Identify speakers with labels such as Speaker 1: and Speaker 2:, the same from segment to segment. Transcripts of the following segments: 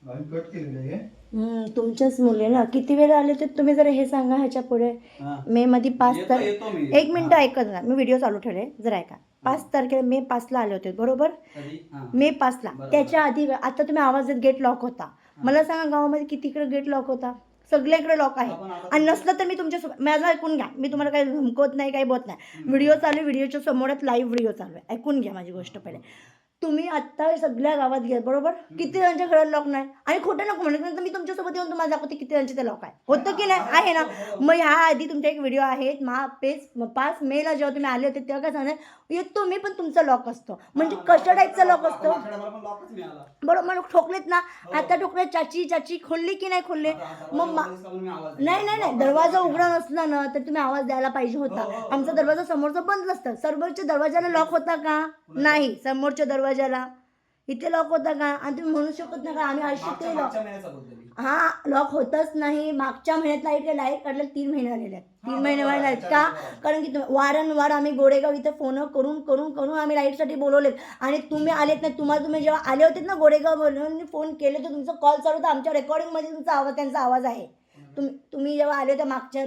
Speaker 1: Cut केलेलं आहे.
Speaker 2: तुमच्याच मुले ना. किती वेळ आले ते तुम्ही जरा हे सांगा ह्याच्या पुढे. मे मध्ये 5
Speaker 1: येतो मी.
Speaker 2: एक मिनिट ऐकत ना, मी व्हिडिओ चालू ठेवले जरा ऐका. 5 तारखेला मे 5ला आले होते बरोबर. मे 5ला त्याच्या आधी आता तुम्ही आवाज देत गेट लॉक होता. मला सांगा गावामध्ये कितीकडे गेट लॉक होता. सगळ्याकडे लॉक आहे. आणि नसलं तर मी तुमच्या माझं ऐकून घ्या. मी तुम्हाला काही धमकवत नाही, काही बोलत नाही. व्हिडिओ चालू आहे, व्हिडिओच्या समोरच लाईव्ह व्हिडिओ चालू आहे. ऐकून घ्या माझी गोष्ट पहिले. तुम्ही आत्ता सगळ्या गावात घ्या बरोबर. किती जणांच्या घरात लॉक नाही. आणि खोटं नको म्हणत, मी तुमच्यासोबत येऊन तुम्हाला दाखवते किती जणांचे ते लॉक आहे. होतं की नाही आहे ना. मग ह्या आधी तुमचा एक व्हिडिओ आहे 5 मेला जेव्हा तुम्ही आले होते तेव्हा काय सांगणार, येतो मी पण तुमचा लॉक असतो. म्हणजे कशा टाईपचा लॉक असतो बरोबर. मग ठोकलेत ना. आता ठोकले चाची चाची खोलली की नाही खोलले. मग नाही नाही नाही, दरवाजा उघडा नसला ना तर तुम्ही आवाज द्यायला पाहिजे होता. आमचा दरवाजा समोरचा बंद असतं. समोरच्या दरवाजाला लॉक होता का नाही. समोरच्या दरवाजाला इथे लॉक होता का. आणि तुम्ही म्हणू शकत नाही का आम्ही आयुष्य ते लॉक. हा लॉक होतच नाही. मागच्या महिन्यात लाईट काढले 3 महिने झालेले आहेत. 3 महिने व्हायला आहेत का. कारण की वारंवार आम्ही गोडेगाव इथे फोन करून करून करून आम्ही लाईटसाठी बोलवलेत. आणि तुम्ही आलेत नाही. तुम्ही जेव्हा आले होते ना गोडेगाव बोलून फोन केले तर तुमचा कॉल चालू होता. आमच्या रेकॉर्डिंगमध्ये तुमचा आवाज त्यांचा आवाज आहे. तुम्ही जेव्हा आले होते मागच्या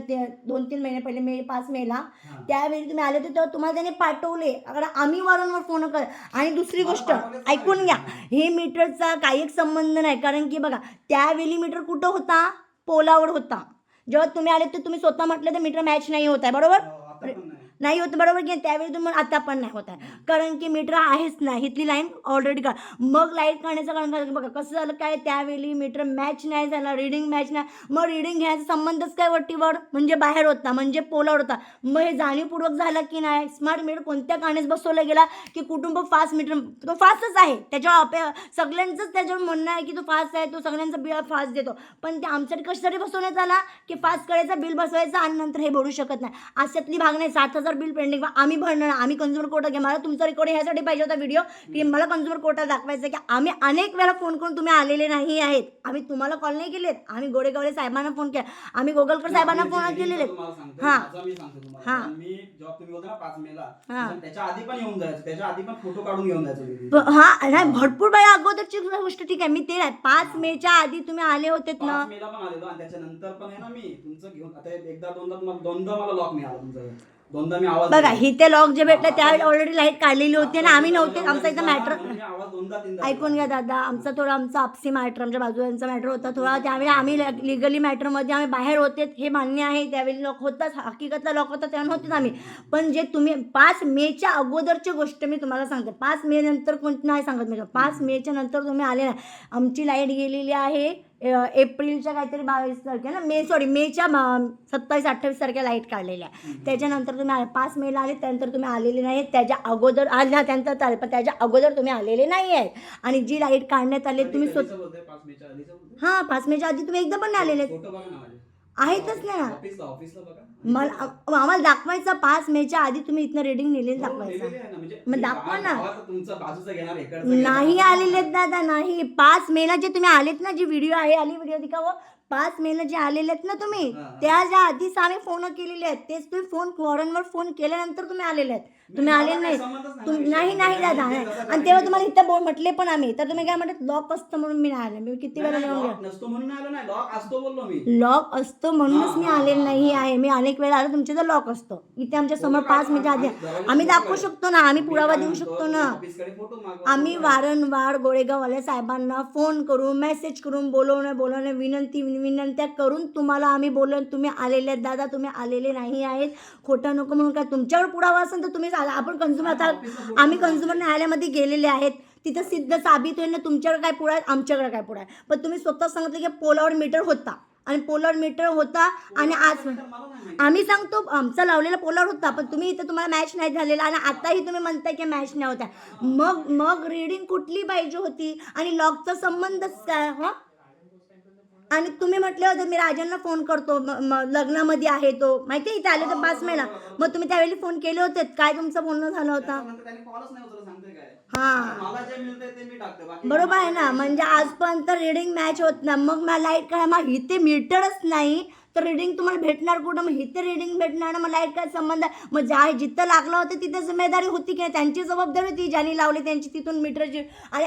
Speaker 2: 2-3 महिने पहिले मे 5 मेला त्यावेळी तुम्ही आले होते तेव्हा तुम्हाला त्याने पाठवले. कारण आम्ही वारंवार फोन कर. आणि दुसरी गोष्ट ऐकून घ्या, हे मीटरचा काही एक संबंध नाही. कारण की बघा त्यावेळी मीटर कुठं होता, पोलावर होता. जेव्हा तुम्ही आले तर तुम्ही स्वतः म्हटलं तर मीटर मॅच नाही होत आहे बरोबर. नाही होत बरोबर की त्यावेळी तुम्ही आता पण नाही होत आहे. कारण की मीटर आहेच नाही. इथली लाईन ऑलरेडी का मग लाईट काढण्याचं कारण बघा कसं झालं काय. त्यावेळी मीटर मॅच नाही झाला, रीडिंग मॅच नाही. मग रीडिंग घ्यायचा संबंधच काय वरतीवर म्हणजे बाहेर होता म्हणजे पोलावर होता. मग हे जाणीवपूर्वक झालं की नाही. स्मार्ट मीटर कोणत्या कारणास बसवला गेला की कुटुंब फास्ट मीटर तो फास्टच आहे. त्याच्यावर सगळ्यांचंच त्याच्यावर म्हणणं आहे की तो फास्ट आहे, तो सगळ्यांचं बिल फास्ट देतो. पण ते आमच्यासाठी कशासाठी बसवण्यात आला की फास्ट करायचा बिल बसवायचा आणि नंतर हे भरू शकत नाही. अशातली भाग नाही. 7,000 बिल पेंडिंग आम्ही भरणार. आम्ही कंझ्युमर कोर्टात घ्या. मला तुमचा रेकॉर्डिंग ह्यासाठी पाहिजे होता व्हिडिओ की मला कंझ्युमर कोर्टात दाखवायचं की आम्ही अनेक वेळा फोन करून तुम्ही आलेले नाही आहेत. आम्ही तुम्हाला कॉल नाही केलेत. आम्ही गोडेगावले साहेबांना फोन केला. आम्ही गोगलकर साहेबांना फोन केलेले. हां हां
Speaker 1: त्याच्या आधी पण येऊन जायचं, त्याच्या आधी पण फोटो काढून घेऊन जायचं.
Speaker 2: हां नाही भरपूर वेळा अगोदरची गोष्ट ठीक आहे. मी ते 5 मेच्या आधी तुम्ही आले होतेत ना.
Speaker 1: 5 मेला पण आलेलो आणि त्याच्यानंतर पण आहे ना मी तुमचं घेऊन आता एकदा दोनदा मला लॉक मिळाला तुमचा. दोनदा मी आवाज
Speaker 2: बघा इथे लॉक जे भेटलं त्यावेळी ऑलरेडी लाईट काढलेली होती आणि आम्ही नव्हते. आमचा इथं मॅटर ऐकून घ्या दादा. आमचा आपसी मॅटर आमच्या बाजूचा मॅटर होता थोडा. त्यावेळी आम्ही लिगली मॅटरमध्ये आम्ही बाहेर होते हे मान्य आहे. त्यावेळी लॉक होताच, हकीकतला लॉक होता तेव्हा नव्हतेच आम्ही. पण जे तुम्ही 5 मेच्या अगोदरची गोष्ट मी तुम्हाला सांगते. 5 मे नंतर कोणती नाही सांगत मी. 5 मेच्या नंतर तुम्ही आले नाही. आमची लाईट गेलेली आहे एप्रिलच्या काहीतरी 22 तारखेला मेच्या 27-28 तारखेला लाईट काढलेली आहे. त्याच्यानंतर तुम्ही 5 मेला आले. त्यानंतर तुम्ही आलेले नाही. त्याच्या अगोदर आल्या त्यानंतर चालेल पण त्याच्या अगोदर तुम्ही आलेले नाही आहेत. आणि जी लाईट काढण्यात आली तुम्ही हां 5 मेच्या आधी तुम्ही एकदा पण आलेले आहेतच ना. मला आम्हाला दाखवायचं 5 मेच्या आधी तुम्ही इथनं रीडिंग नेलेलं दाखवायचं. मग दाखवा ना. नाही आलेले दादा नाही. 5 मेला जे तुम्ही आलेत ना, जी व्हिडिओ आहे आली व्हिडिओ दिखावं. 5 मेला जे आलेले आहेत ना तुम्ही त्याच्या आधीच आम्ही फोन केलेले आहेत. तेच तुम्ही फोन वारंवार फोन केल्यानंतर तुम्ही आलेले आहेत. तुम्ही आलेले नाही नाही दादा. आणि तेव्हा तुम्हाला इथं म्हटले पण आम्ही तर तुम्ही काय म्हणत लॉक असतं म्हणून मी नाही आले. मी किती वेळा लॉक असतो म्हणूनच मी आलेलं नाही आहे. मी अनेक वेळा आलो तुमच्या तर लॉक असतो. इथे आमच्या समोर 5 मेच्या आधी आम्ही दाखवू शकतो ना. आम्ही पुरावा देऊ शकतो ना. आम्ही वारंवार गोळेगाववाल्या साहेबांना फोन करून मेसेज करून बोलवणं विनंत्या करून तुम्हाला आम्ही बोलून तुम्ही आलेले आहेत दादा. तुम्ही आलेले नाही आहेत. खोटं नको म्हणून काय तुमच्यावर पुरावा असेल तर तुम्ही आपण कंझ्युमर आता आम्ही कंझ्युमर न्यायालयामध्ये गेलेले आहेत. तिथं सिद्ध साबित होईल ना तुमच्याकडे काय पुढा आहे आमच्याकडे काय पुढा आहे. पण तुम्ही स्वतः सांगितलं की पोलावर मीटर होता आणि पोलावर मीटर होता आणि आज आम्ही सांगतो आमचा लावलेला पोलावर होता. पण तुम्ही इथं तुम्हाला मॅच नाही झालेला आणि आताही तुम्ही म्हणताय की मॅच नाही होता. मग रीडिंग कुठली पाहिजे होती आणि लॉकचा संबंधच काय. हां आणि तुम्ही म्हटले होते मी राजांना फोन करतो लग्नामध्ये आहे तो माहिती आहे इथे आले तर 5 मेला. मग तुम्ही त्यावेळी फोन केले होते काय तुमचं बोलणं झालं होतं. हां बरोबर आहे ना. म्हणजे आजपर्यंत रीडिंग मॅच होत ना. मग मला लाईट काय मग इथे मीटरच नाही तर रिडिंग तुम्हाला भेटणार कुठं? मग इथे रिडिंग भेटणार ना, मग लाईट काय संबंध आहे? मग ज्या जिथं लागलं होतं तिथे जिम्मेदारी होती की त्यांची जबाबदारी होती, ज्यांनी लावली त्यांची तिथून मीटरची. आणि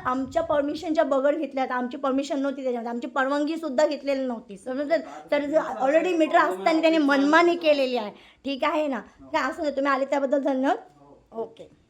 Speaker 2: आमच्या परमिशनच्या बगड घेतल्यात, आमची परमिशन नव्हती त्याच्यामध्ये, आमची परवानगी सुद्धा घेतलेली नव्हती समजलं. तर ऑलरेडी मीटर असताना त्यांनी मनमानी केलेली आहे. ठीक आहे ना. काय असं नाही, तुम्ही आले त्याबद्दल धन्यवाद. ओके.